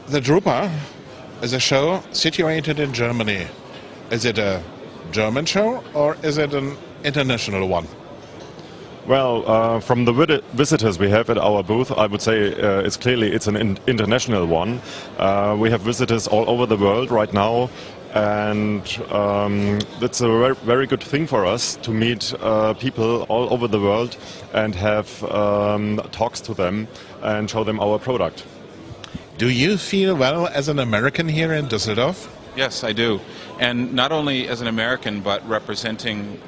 The drupa is a show situated in Germany. Is it a German show or is it an international one? Well, from the visitors we have at our booth, I would say it's an international one. We have visitors all over the world right now, and that's a very good thing for us to meet people all over the world and have talks to them and show them our product. Do you feel well as an American here in Düsseldorf? Yes, I do. And not only as an American, but representing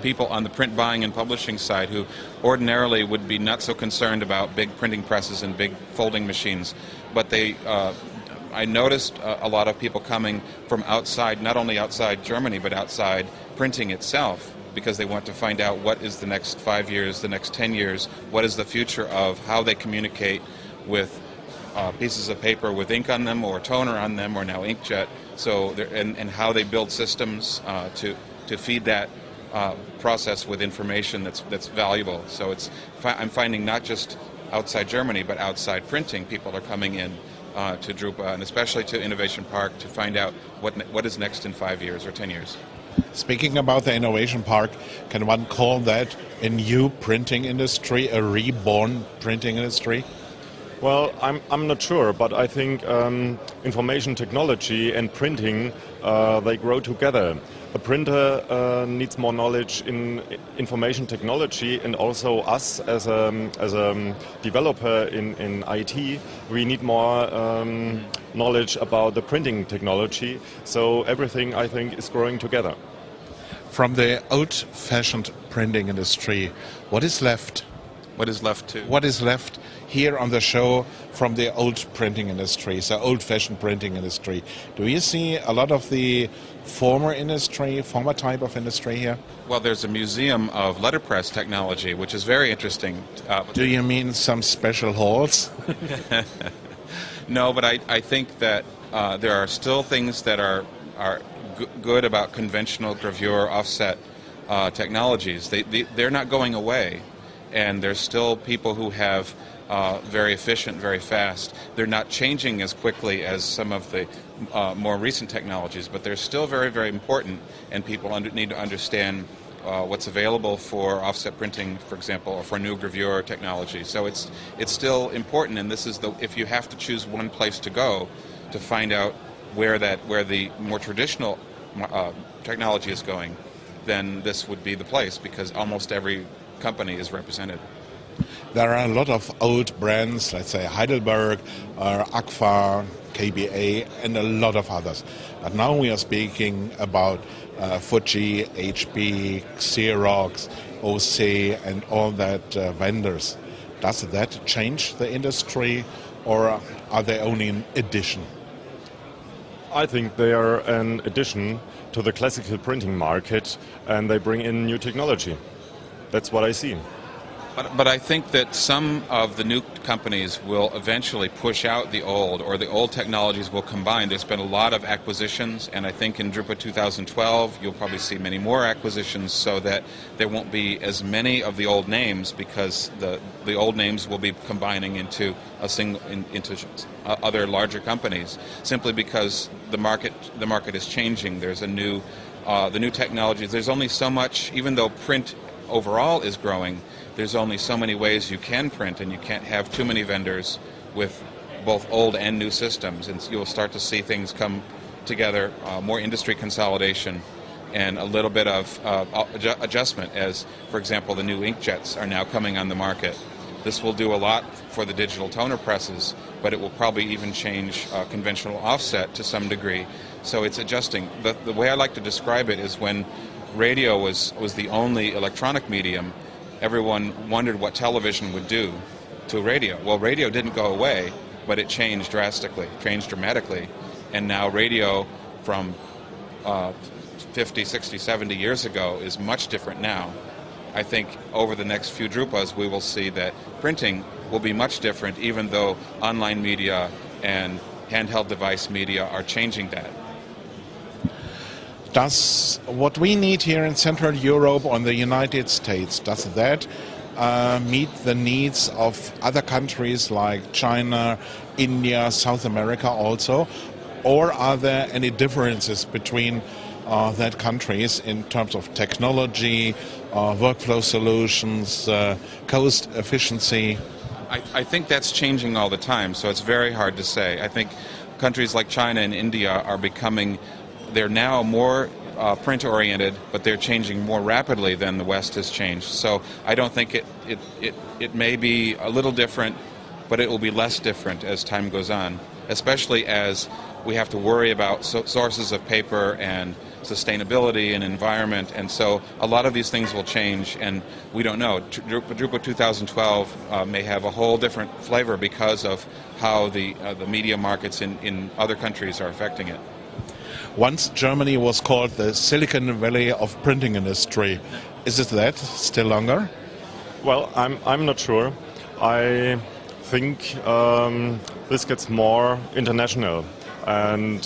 people on the print buying and publishing side who ordinarily would be not so concerned about big printing presses and big folding machines. But I noticed a lot of people coming from outside, not only outside Germany, but outside printing itself, because they want to find out what is the next 5 years, the next 10 years, what is the future of how they communicate with pieces of paper with ink on them or toner on them or now inkjet, and how they build systems to feed that process with information that's valuable. So I'm finding not just outside Germany but outside printing, people are coming in to drupa and especially to Innovation Park to find out what is next in 5 years or 10 years. Speaking about the Innovation Park, can one call that a new printing industry, a reborn printing industry? Well, I'm not sure, but I think information technology and printing, they grow together. A printer needs more knowledge in information technology, and also us as a developer in IT, we need more knowledge about the printing technology. So everything, I think, is growing together. From the old-fashioned printing industry, what is left? What is left to? What is left here on the show from the old printing industry, so old-fashioned printing industry? Do you see a lot of the former type of industry here? Well, there's a museum of letterpress technology, which is very interesting. Do you mean some special halls? No, but I think that there are still things that are good about conventional gravure offset technologies. They're not going away. And there's still people who have very efficient, very fast. They're not changing as quickly as some of the more recent technologies, but they're still very, very important, and people need to understand what's available for offset printing, for example, or for new gravure technology. So it's still important, and this is if you have to choose one place to go to find out where the more traditional technology is going, then this would be the place, because almost every company is represented. There are a lot of old brands, let's say Heidelberg, Agfa, KBA, and a lot of others. But now we are speaking about Fuji, HP, Xerox, OC, and all that vendors. Does that change the industry, or are they only an addition? I think they are an addition to the classical printing market, and they bring in new technology. That's what I see. But I think that some of the new companies will eventually push out the old, or the old technologies will combine. There's been a lot of acquisitions, and I think in drupa 2012 you'll probably see many more acquisitions, so that there won't be as many of the old names, because the old names will be combining into other larger companies, simply because the market is changing. There's the new technologies. There's only so much, even though print overall is growing, there's only so many ways you can print, and you can't have too many vendors with both old and new systems, and you'll start to see things come together, more industry consolidation and a little bit of adjustment as, for example, the new inkjets are now coming on the market. This will do a lot for the digital toner presses, but it will probably even change conventional offset to some degree. So it's adjusting. The way I like to describe it is when radio was the only electronic medium, everyone wondered what television would do to radio. Well, radio didn't go away, but it changed dramatically. And now radio from 50, 60, 70 years ago is much different now. I think over the next few drupas we will see that printing will be much different, even though online media and handheld device media are changing that. Does what we need here in Central Europe or in the United States, does that meet the needs of other countries like China, India, South America also? Or are there any differences between that countries in terms of technology, workflow solutions, cost efficiency? I think that's changing all the time, so it's very hard to say. I think countries like China and India are becoming, they're now more print-oriented, but they're changing more rapidly than the West has changed. So I don't think it may be a little different, but it will be less different as time goes on, especially as we have to worry about sources of paper and sustainability and environment, and so a lot of these things will change, and we don't know. Drupa 2012 may have a whole different flavor because of how the media markets in other countries are affecting it. Once Germany was called the Silicon Valley of printing industry. Is it that still longer? Well, I'm not sure. I think this gets more international. And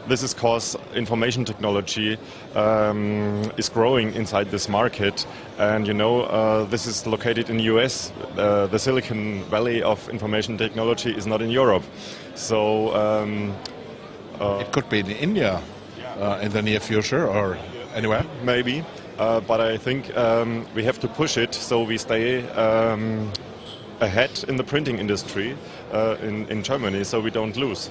this is because information technology is growing inside this market. And you know, this is located in the US. The Silicon Valley of information technology is not in Europe. So it could be in India in the near future or anywhere. Maybe, but I think we have to push it so we stay ahead in the printing industry in Germany, so we don't lose.